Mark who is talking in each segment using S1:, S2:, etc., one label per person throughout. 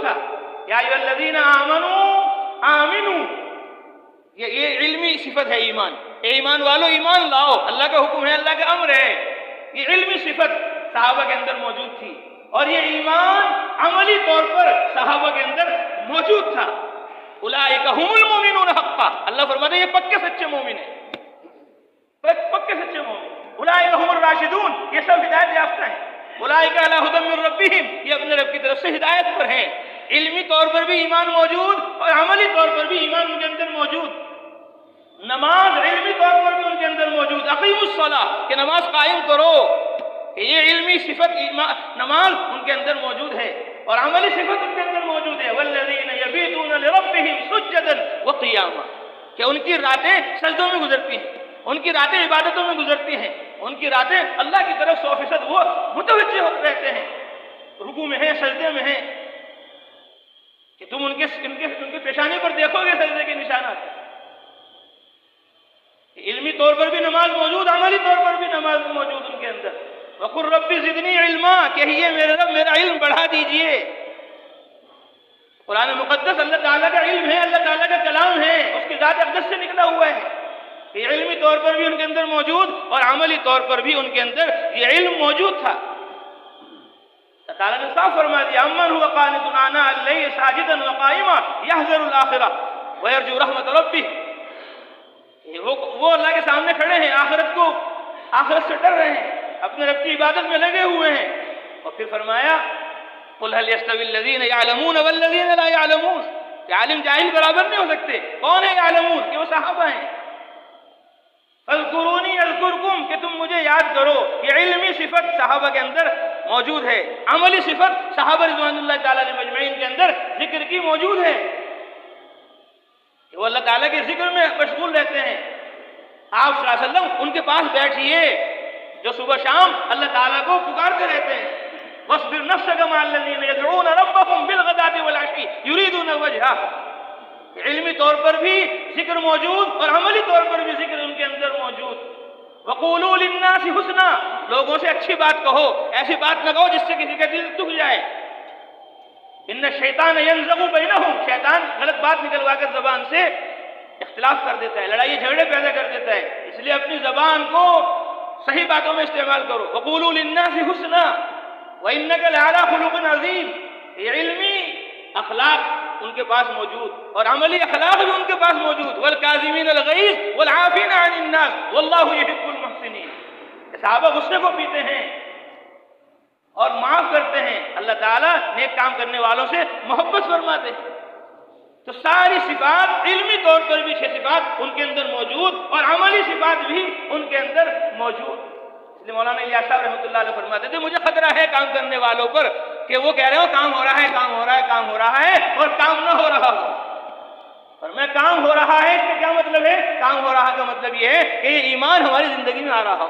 S1: تھا. یا ایھا الذین آمنوا آمنوا، یہ علمی صفت ہے ایمان. ایمان والو ایمان لاؤ، اللہ کا حکم ہے، اللہ کا امر ہے. یہ علمی صفت صحابہ کے اندر موجود تھی، اور یہ ایمان عملی طور پر صحابہ کے اندر موجود تھا. اولئک ھم المؤمنون حقا، اللہ فرماتے ہیں یہ پکے سچے مومن ہیں، پکے سچے مومن. اولئک ھم الراشدون، یہ سب ہدایت یافتہ ہیں. اولئک علی ھدی من ربہم، یہ اپنے رب کی طرف سے ہدایت پر ہیں. علمی طور پر بھی ایمان موجود اور عملی طور پر بھی ایمان ان کے اندر موجود. نماز علمی طور پر بھی ان کے اندر موجود. اقیموا الصلاۃ، کہ نماز قائم کرو، کہ یہ علمی صفت نماز ان کے اندر موجود ہے، اور عملی صفت ان کے اندر موجود ہے. والذین یبیتون لربہم سجدا وقیاما، کہ ان کی راتیں سجدوں میں گزرتی ہیں، ان کی راتیں عبادتوں میں گزرتی ہیں، ان کی راتیں اللہ کی طرف 100% وہ متوجہ رہتے ہیں، رکوع میں ہیں، سجدے میں ہیں، کہ تم ان کے پیشانی پر دیکھو گے سجدے کے نشانات. علمی طور پر بھی نماز موجود، عملی طور پر بھی نماز موجود ان کے اندر. وَقُلْ رَبِّ زِدْنِي عِلْمًا، کہیے میرے رب میرا علم بڑھا دیجئے. قرآن مقدس اللہ تعالیٰ کا علم ہے، اللہ تعالیٰ کا کلام ہے، اس کی ذات اقدس سے نکلا ہوا ہے. یہ علمی طور پر بھی ان کے اندر موجود اور عملی طور پر بھی ان کے اندر یہ علم موجود تھا. اللہ تعالیٰ نے صاف فرما دیا امن هو قانت آناء الليل ساجدا وقائما يحذر الآخرة ويرجو رحمت ربه. وہ اللہ کے سامنے کھڑے ہیں، آخرت سے ڈر رہے ہیں، اپنے رب کی عبادت میں لگے ہوئے ہیں. اور پھر فرمایا قل هل يستوي الذين يعلمون والذين لا يعلمون، کہ عالم جاہل برابر نہیں ہو سکتے. کون ہے يعلمون؟ کہ وہ صحابہ ہیں. اذکرونی اذکرکم، کہ تم مجھے یاد کرو. یہ علمی صفت صحابہ کے اندر موجود ہے، عملی صفت صحابہ رضوان اللہ تعالیٰ علیہ مجمعین کے اندر ذکر کی موجود ہے، کہ وہ اللہ تعالیٰ کے ذکر میں مشغول رہتے ہیں. آپ صلی اللہ علیہ وسلم ان کے پاس بیٹھیے جو صبح شام اللہ تعالیٰ کو پکارتے رہتے ہیں. وَاصْبِرْ نَفْسَكَ مَعَ الَّذِينَ يَدْعُونَ رَبَّهُمْ بِالْغَدَاةِ وَالْعَشِيِّ يُرِيدُونَ وَجْهَهُ. علمی طور پر بھی ذکر موجود اور عملی طور پر بھی ذکر ان کے اندر موجود. وَقُولُوا لِلنَّاسِ حُسْنًا، لوگوں سے اچھی بات کہو، ایسی بات نہ کہو جس سے کسی کا دل دکھ جائے. ان الشیطان ینزغ بینہم، شیطان غلط بات نکلوا کر زبان سے اختلاف کر دیتا ہے، لڑائی جھگڑے پیدا کر دیتا ہے. اس لیے اپنی زبان کو صحیح باتوں میں استعمال کرو. وَقُولُوا لِلنَّاسِ حُسْنًا وَإِنَّكَ لَعَلَىٰ خُلُقٍ عَظِيمٍ. یہ علمی اخلاق ان کے پاس موجود اور عملی اخلاق بھی ان کے پاس موجود. وَالْكَاظِمِينَ الْغَيْظَ وَالْعَافِينَ عَنِ النَّاسِ وَاللَّهُ يُحِبُّ الْمُحْسِنِينَ. صحابہ غصے کو پیتے ہیں اور معاف کرتے ہیں. اللہ تعالیٰ نیک کام کرنے والوں سے محبت فرماتے ہیں. تو ساری صفات علمی طور پر بھی 6 صفات ان کے اندر موجود اور عملی صفات بھی ان کے اندر موجود. اس لیے مولانا الیاس صاحب رحمۃ اللہ علیہ فرماتے تھے مجھے خطرہ ہے کام کرنے والوں پر کہ وہ کہہ رہے ہو کام ہو رہا ہے، کام ہو رہا ہے، کام ہو رہا ہے، اور کام نہ ہو رہا ہو. اور میں کام ہو رہا ہے اس کا کیا مطلب ہے؟ کام ہو رہا کا مطلب یہ ہے کہ یہ ایمان ہماری زندگی میں آ رہا ہو،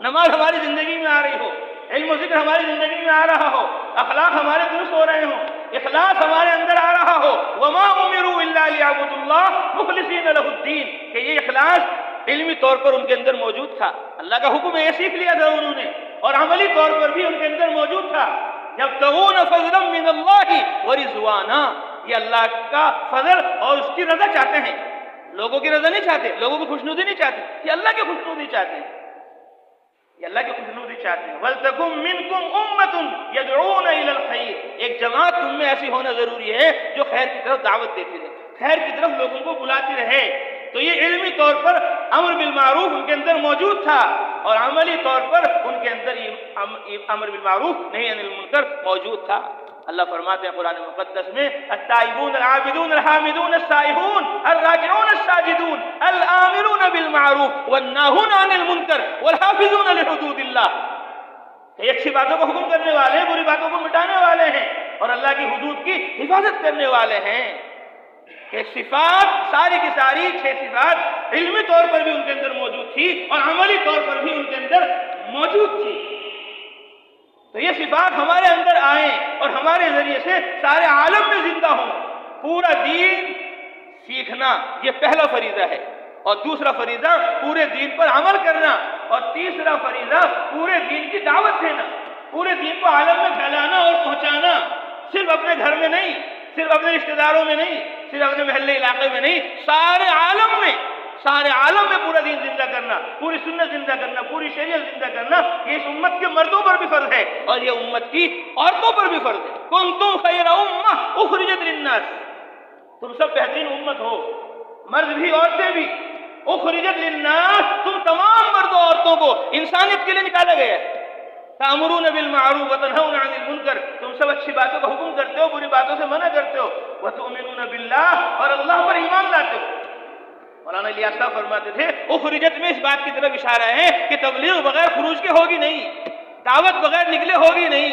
S1: نماز ہماری زندگی میں آ رہی ہو، علم و ذکر ہماری زندگی میں آ رہا ہو، اخلاق ہمارے درست ہو رہے ہوں، اخلاص ہمارے اندر آ رہا ہو. وما امروا الا ليعبدوا الله مخلصين له الدين، کہ یہ اخلاص علمی طور پر ان کے اندر موجود تھا. اللہ کا حکم ہے، یہ سیکھ لیا تھا انہوں نے، اور عملی طور پر بھی ان کے اندر موجود تھا. یبتغون فضلا من اللہ ورضوانا، یہ اللہ کا فضل اور اس کی رضا چاہتے ہیں. لوگوں کی رضا نہیں چاہتے، لوگوں کی خوشنودی نہیں چاہتے، یہ اللہ کی خوشنودی چاہتے ہیں، یہ اللہ کی خوشنودی چاہتے ہیں. وَلْتَكُن مِّنكُمْ أُمَّةٌ يَدْعُونَ إِلَى الْخَيْرِ، ایک جماعت تم میں ایسی ہونا ضروری ہے جو خیر کی طرف دعوت دیتی رہے، خیر کی طرف لوگوں کو بلاتی رہے. تو یہ علمی طور پر امر بالمعروف ان کے اندر موجود تھا اور عملی طور پر ان کے اندر امر بالمعروف نہی عن المنکر موجود تھا. اللہ فرماتے ہیں قرآن مقدس میں التائبون العابدون الحامدون السائحون الراکعون الساجدون الآمرون بالمعروف والناہون عن المنکر والحافظون لحدود اللہ. یہ اچھی باتوں کو حکم کرنے والے ہیں، بری باتوں کو مٹانے والے ہیں اور اللہ کی حدود کی حفاظت کرنے والے ہیں. کہ صفات ساری کی ساری 6 صفات علمی طور پر بھی ان کے اندر موجود تھی اور عملی طور پر بھی ان کے اندر موجود تھی. تو یہ صفات ہمارے اندر آئیں اور ہمارے ذریعے سے سارے عالم میں زندہ ہوں. پورا دین سیکھنا یہ پہلا فریضہ ہے، اور دوسرا فریضہ پورے دین پر عمل کرنا، اور تیسرا فریضہ پورے دین کی دعوت دینا، پورے دین کو عالم میں پھیلانا اور پہنچانا. صرف اپنے گھر میں نہیں، صرف اپنے رشتہ داروں میں نہیں، صرف اپنے محلے علاقے میں نہیں، سارے عالم میں پورا دین زندہ کرنا، پوری سنت زندہ کرنا، پوری شریعت زندہ کرنا، یہ اس امت کے مردوں پر بھی فرض ہے اور یہ امت کی عورتوں پر بھی فرض ہے۔ کنتم خیر امہ اخرجت للناس، تم سب بہترین امت ہو، مرد بھی عورتیں بھی، اخرجت للناس، تم تمام مردوں عورتوں کو انسانیت کے لیے نکالا گیا ہے۔ تأمرون بالمعروف وتنہون عن المنکر، تم سب اچھی باتوں کا حکم کرتے ہو، بری باتوں سے منع کرتے ہو، وتؤمنون باللہ، اور اللہ پر ایمان لاتے ہو۔ مولانا الیاس صاحب فرماتے تھے اخرجت میں اس بات کی طرف اشارہ ہے کہ تبلیغ بغیر خروج کے ہوگی نہیں، دعوت بغیر نکلے ہوگی نہیں۔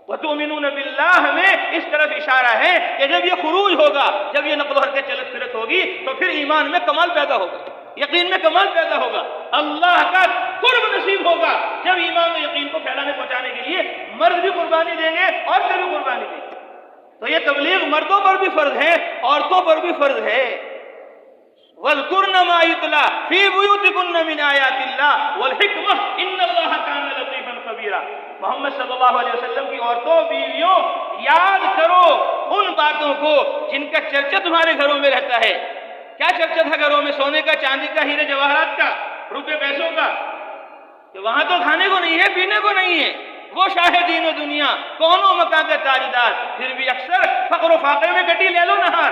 S1: وتؤمنون باللہ میں اس طرف اشارہ ہے کہ جب یہ خروج ہوگا، جب یہ نقل و حرکت چلت پھرت ہوگی تو پھر ایمان میں کمال پیدا ہوگا، یقین میں کمال پیدا ہوگا، اللہ کا قرب نصیب ہوگا۔ جب ایمان و یقین کو پھیلانے پہنچانے کے لیے مرد بھی قربانی دیں گے، عورتیں بھی قربانی دیں گے۔ تو یہ تبلیغ مردوں پر بھی فرض ہے، عورتوں پر بھی فرض ہے۔ وَاذْكُرْنَ مَا يُتْلَى فِي بُيُوتِكُنَّ مِنْ آيَاتِ اللَّهِ وَالْحِكْمَةِ إِنَّ اللَّهَ كَانَ لَطِيفًا خَبِيرًا۔ محمد صلی اللہ علیہ وسلم کی عورتوں بیویوں، یاد کرو ان باتوں کو جن کا چرچا تمہارے گھروں میں رہتا ہے۔ کیا چرچا تھا گھروں میں؟ سونے کا، چاندی کا، ہیرے جواہرات کا، روپے پیسوں کا، کہ وہاں تو کھانے کو نہیں ہے، پینے کو نہیں ہے، وہ شاہ دین و دنیا، کونوں مکان کا تاجدار، پھر بھی اکثر فقر و فاقے میں کٹی لے لو نہار،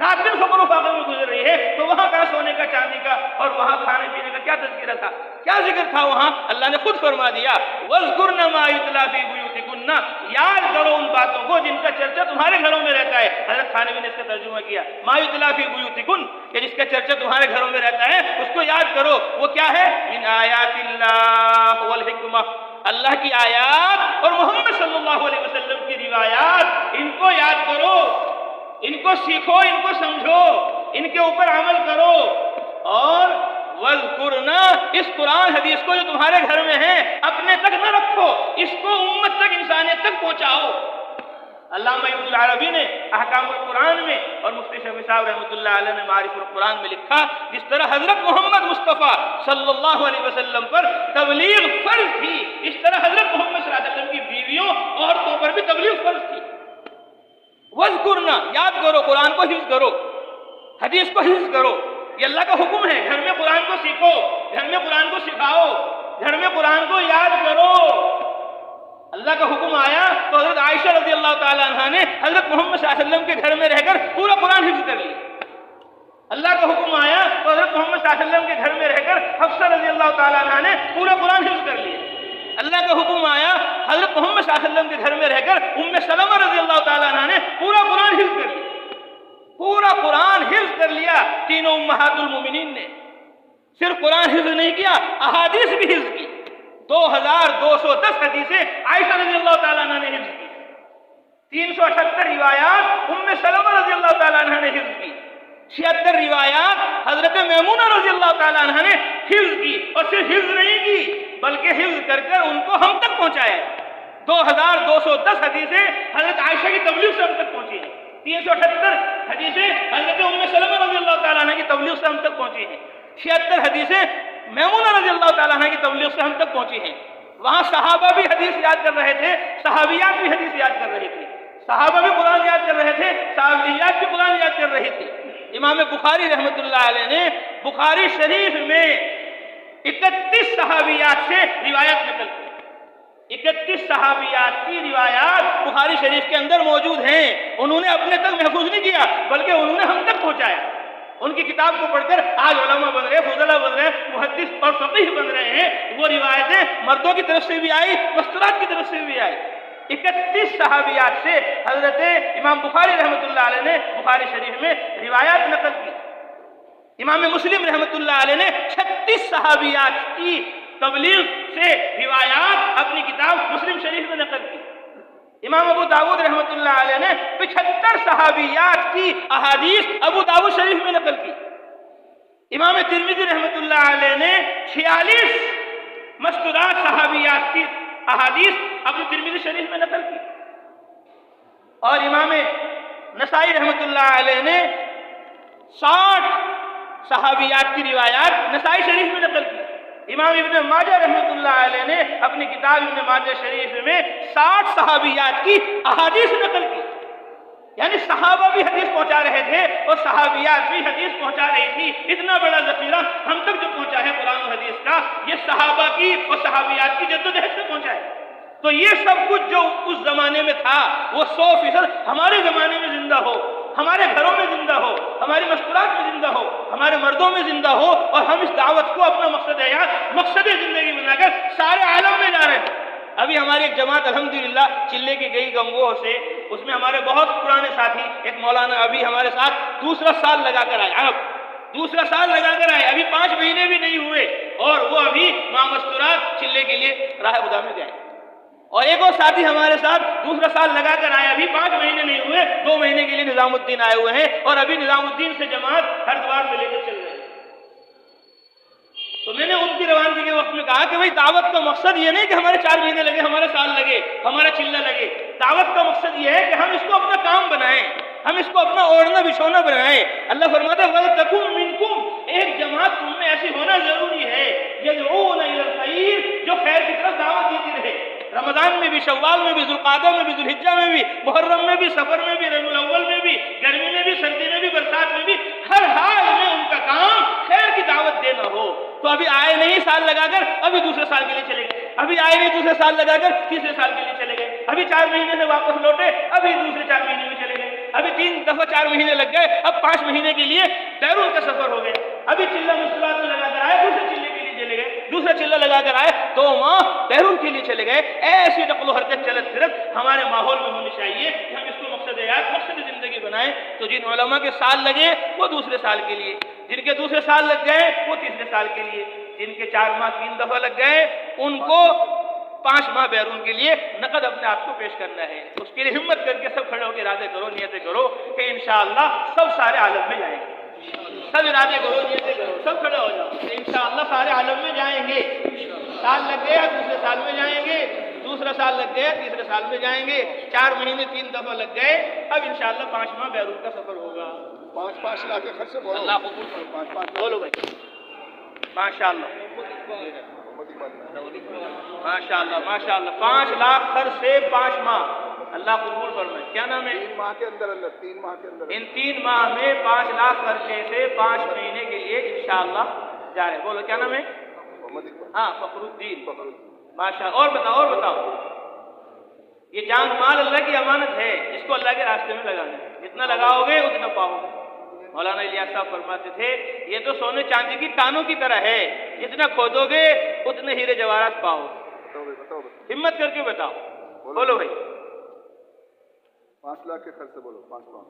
S1: رات دن فقر و فاقے میں گزر رہی ہے، تو وہاں کا سونے کا، چاندی کا اور وہاں کھانے پینے کا کیا تذکرہ تھا، کیا ذکر تھا وہاں؟ اللہ نے خود فرما دیا وَاذْكُرْنَ مَا يُتْلَى فِي بُيُوتِكُنَّ، یاد کرو ان باتوں کو جن کا چرچا تمہارے گھروں میں رہتا ہے۔ حضرت خانوی نے اس کا ترجمہ کیا مَا يُتْلَى فِي بُيُوتِكُنَّ، کہ جس کا چرچا تمہارے گھروں میں رہتا ہے اس کو یاد کرو۔ وہ کیا ہے؟ مِنْ آیَاتِ اللَّهِ وَالْحِکْمَةِ، اللہ کی آیات اور محمد صلی اللہ علیہ وسلم کی روایات، ان کو یاد کرو، ان کو سیکھو، ان کو سمجھو، ان کے اوپر عمل کرو۔ اور وَاذْكُرْنَا، اس قرآن حدیث کو جو تمہارے گھر میں ہے اپنے تک نہ رکھو، اس کو امت تک، انسانیت تک پہنچاؤ۔ علامہ ابن العربی نے احکام القرآن میں اور مفتی شفیع صاحب رحمۃ اللہ علیہ نے معارف القرآن میں لکھا، جس طرح حضرت محمد مصطفیٰ صلی اللہ علیہ وسلم پر تبلیغ فرض تھی، اس طرح حضرت محمد صلی اللہ علیہ وسلم کی بیویوں، عورتوں پر بھی تبلیغ فرض تھی۔ وَاذْكُرْنَا، یاد کرو، قرآن کو حفظ کرو، حدیث کو حفظ کرو، یہ اللہ کا حکم ہے۔ گھر میں قرآن کو سیکھو، گھر میں قرآن کو سکھاؤ، گھر میں قرآن کو یاد کرو۔ اللہ کا حکم آیا تو حضرت عائشہ رضی اللہ تعالیٰ عنہ نے حضرت محمد صلی اللہ علیہ وسلم کے گھر میں رہ کر پورا قرآن حفظ کر لیا۔ اللہ کا حکم آیا تو حضرت محمد صلی اللہ علیہ وسلم کے گھر میں رہ کر حفصہ رضی اللہ تعالیٰ عنہ نے پورا قرآن حفظ کر لیا۔ اللہ کا حکم آیا حضرت محمد صلی اللہ علیہ وسلم کے گھر میں رہ کر ام سلمہ رضی اللہ تعالیٰ عنہ نے پورا قرآن حفظ کر لیا، پورا قرآن حفظ کر لیا۔ تینوں امہات المومنین نے صرف قرآن حفظ نہیں کیا، احادیث بھی حفظ کی۔ 2210 حدیثیں عائشہ رضی اللہ تعالیٰ عنہ نے حفظ کی، 378 روایات ام سلمہ رضی اللہ تعالیٰ عنہ نے حفظ کی، 76 روایات حضرت میمونہ رضی اللہ تعالیٰ عنہ نے حفظ کی، اور صرف حفظ نہیں کی بلکہ حفظ کر کر ان کو ہم تک پہنچایا۔ 2210 حدیثیں حضرت عائشہ کی تبلیغ سے ہم تک پہنچی ہیں، 378 حدیثیں حضرت ام سلمہ رضی اللہ تعالیٰ عنہ کی تبلیغ سے ہم تک پہنچی ہیں، 76 حدیثیں میمونہ رضی اللہ تعالیٰ عنہ کی تبلیغ سے ہم تک پہنچی ہیں۔ وہاں صحابہ بھی حدیث یاد کر رہے تھے، صحابیات بھی حدیث یاد کر رہے تھے، صحابہ بھی قرآن یاد کر رہے تھے، صحابیات بھی قرآن یاد کر رہے تھے۔ امام بخاری رحمۃ اللہ علیہ نے بخاری شریف میں 31 صحابیات سے روایت نقل کی، 31 صحابیات کی روایات بخاری شریف کے اندر موجود ہیں۔ انہوں نے اپنے تک محفوظ نہیں کیا بلکہ انہوں نے ہم تک پہنچایا۔ ان کی کتاب کو پڑھ کر آج علماء بن رہے، فضلاء بن رہے، محدث اور فقیہ بن رہے ہیں۔ وہ روایتیں مردوں کی طرف سے بھی آئی، مستورات کی طرف سے بھی آئی۔ 31 صحابیات سے حضرت امام بخاری رحمۃ اللہ علیہ نے بخاری شریف میں روایات نقل کی۔ امام مسلم رحمۃ اللہ علیہ نے 36 صحابیات کی تبلیغ سے روایات اپنی کتاب مسلم شریف میں نقل کی۔ امام ابو داود رحمۃ اللہ علیہ نے 75 صحابیات کی احادیث ابو داود شریف میں نقل کی۔ امام ترمذی رحمۃ اللہ علیہ نے 46 مستورات صحابیات کی احادیث اپنی ترمذی شریف میں نقل کی، اور امام نسائی رحمۃ اللہ علیہ نے 60 صحابیات کی روایات نسائی شریف میں نقل کی۔ امام ابن ماجہ رحمۃ اللہ علیہ نے اپنی کتاب ابن ماجہ شریف میں 60 صحابیات کی احادیث نقل کی۔ یعنی صحابہ بھی حدیث پہنچا رہے تھے اور صحابیات بھی حدیث پہنچا رہی تھی. اتنا بڑا ذخیرہ ہم تک جو پہنچا ہے قرآن و حدیث کا، یہ صحابہ کی اور صحابیات کی جدوجہد سے پہنچا ہے. تو یہ سب کچھ جو اس زمانے میں تھا وہ 100% ہمارے زمانے میں زندہ ہو، ہمارے گھروں میں زندہ ہو، ہماری مذکورات میں زندہ ہو، ہمارے مردوں میں زندہ ہو، اور ہم اس دعوت کو اپنا مقصد حیات، مقصد زندگی بنا کر سارے عالم میں جا رہے ہیں. ابھی ہماری ایک جماعت الحمدللہ چلے کی گئی گنگوہ سے، اس میں ہمارے بہت پرانے ساتھی ایک مولانا ابھی ہمارے ساتھ دوسرا سال لگا کر آئے. اب دوسرا سال لگا کر آئے، ابھی 5 مہینے بھی نہیں ہوئے، اور وہ ابھی مستورات چلے کے لیے راہ خدا میں گئے. اور ایک اور ساتھی ہمارے ساتھ دوسرا سال لگا کر آئے، ابھی 5 مہینے نہیں ہوئے، 2 مہینے کے لیے نظام الدین آئے ہوئے ہیں، اور ابھی نظام الدین سے جماعت ہردوار میں لے کر چل رہے ہیں. تو میں نے ان کی روانگی کے وقت میں کہا کہ بھائی دعوت کا مقصد یہ نہیں کہ ہمارے 4 مہینے لگے، ہمارے سال لگے، ہمارا چلہ لگے. دعوت کا مقصد یہ ہے کہ ہم اس کو اپنا کام بنائیں، ہم اس کو اپنا اوڑھنا بچھونا بنائیں. اللہ فرماتا ہے وَلْتَكُن مِّنكُمْ، ایک جماعت تم میں ایسی ہونا ضروری ہے، يَدْعُونَ إِلَى الْخَيْرِ، جو خیر کی طرف دعوت دیتی رہے. رمضان میں بھی، شوال میں بھی، ذوالقعدہ میں بھی، ذوالحجہ میں بھی، محرم میں بھی، سفر میں بھی، ربیع الاول میں بھی، گرمی میں بھی، سردی میں بھی، برسات میں بھی، ہر حال میں ان کا کام خیر کی دعوت دینا ہو. تو ابھی آئے نہیں سال لگا کر، ابھی دوسرے سال کے لیے چلے گئے، ابھی آئے نہیں دوسرے سال لگا کر تیسرے سال کے لیے چلے گئے، ابھی 4 مہینے سے واپس لوٹے، ابھی دوسرے 4 مہینے میں چلے گئے، ابھی 3 دفعہ 4 مہینے لگ گئے، اب 5 مہینے کے لیے بیرون کا سفر ہو گئے. ابھی چلہ مشکلات میں لگا کر آئے، دوسرے چلے کے لیے چلے گئے، دوسرا چلہ لگا کر آئے، 2 ماہ بیرون کے لیے چلے گئے. ایسی نقل و حرکت چلت پھرت ہمارے ماحول میں ہونی چاہیے کہ ہم اس کو مقصد حیات، مقصد زندگی بنائیں. تو جن علماء کے سال لگے وہ دوسرے سال کے لیے، جن کے دوسرے سال لگ گئے وہ تیسرے سال کے لیے، جن کے 4 ماہ 3 دفعہ لگ گئے ان کو 5 ماہ بیرون کے لیے نقد اپنے آپ کو پیش کرنا ہے. اس کے لیے ہمت کر کے سب کھڑے ہو کے ارادے کرو، نیتیں کرو کہ انشاءاللہ سب سارے عالم میں جائیں گے. سب ارادے کرو، نیتیں کرو، سب کھڑے ہو جاؤ کہ انشاءاللہ سارے عالم میں جائیں گے. سال لگ گیا دوسرے سال میں جائیں گے، دوسرا سال لگ گیا تیسرے سال میں جائیں گے، 4 مہینے 3 دفعہ لگ گئے، اب انشاءاللہ 5 ماہ بیرون کا سفر ہوگا.
S2: 5 لاکھ کے خرچ سے بولو.
S1: اللہ قبول فرمائے. 5 بولو بھائی. ماشاءاللہ ماشاءاللہ ماشاءاللہ. 5 لاکھ خرچ سے 5 ماہ. اللہ قبول فرمائے. کیا نام ہے؟
S2: 3 ماہ کے اندر 3 ماہ کے اندر.
S1: ان 3 ماہ میں 5 لاکھ خرچے سے 5 مہینے کے لیے انشاءاللہ جا رہے. بولو کیا نام ہے؟ ہاں فخر الدین. ماشاءاللہ. اور بتاؤ یہ جان مال اللہ کی امانت ہے، اس کو اللہ کے راستے میں لگانا ہے. جتنا لگاؤ گے اتنا پاؤ گے. مولانا الیاس صاحب فرماتے تھے یہ تو سونے چاندی کی کانوں کی طرح ہے، جتنا کھودو گے اتنے ہیرے جواہرات پاؤ. ہمت کر کے بتاؤ. بولو بھائی.
S2: 5 لاکھ کے خرچ سے بولو. 5 ماہ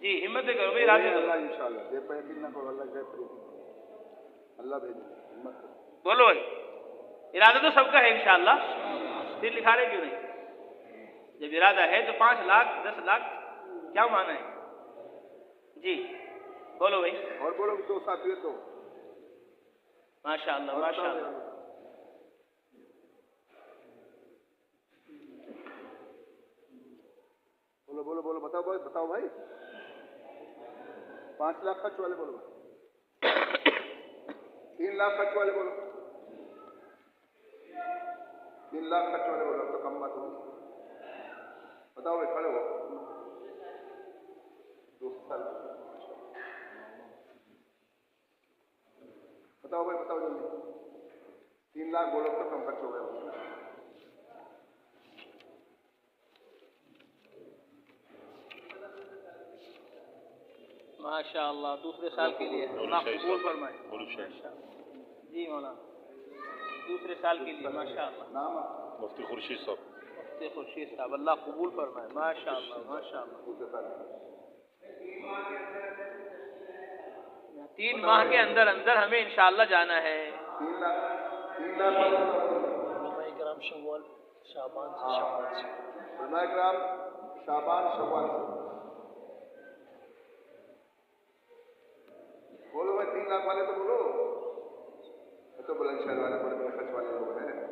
S1: جی ہمت کرو بھائی. راضی
S2: اللہ انشاءاللہ دے پہ یقین نہ کرو، اللہ جائے اللہ بھیجے. ہمت کرو.
S1: بولو بھائی. ارادہ تو سب کا ہے انشاءاللہ، پھر لکھا رہے کیوں نہیں؟ جب ارادہ ہے تو 5 لاکھ 10 لاکھ کیا مانا ہے؟ جی بولو بھائی.
S2: اور بولو 2 ساتھی تو
S1: ماشاءاللہ ماشاءاللہ.
S2: بولو بتاؤ بھائی. 5 لاکھ خرچ والے بولو. 3 لاکھ خرچ والے بولو. 3 لاکھ خرچ والے بولو. اب تو کم بات ہوگی. بتاؤ بھائی کھڑے ہو. 2 سال بتاؤ بھائی، بتاؤ جلدی. 3 لاکھ بولو تو کم خرچ ہو گئے.
S1: ماشاءاللہ. دوسرے سال کے لیے اللہ قبول فرمائے. جی مولانا دوسرے سال کے لیے ماشاءاللہ.
S2: نام
S3: مفتی خورشید صاحب.
S1: مفتی خورشید صاحب اللہ قبول فرمائے. ماشاءاللہ ماشاءاللہ. 3 ماہ کے اندر ہمیں انشاءاللہ جانا ہے.
S2: 3 لاکھ
S4: علماء کرام شوال شعبان سے
S2: علماء کرام شعبان شوال سے بولو بھائی. 3 لاکھ والے تو بولو. تو بلند شہر والے بڑے بڑے خرچ والے لوگ ہیں.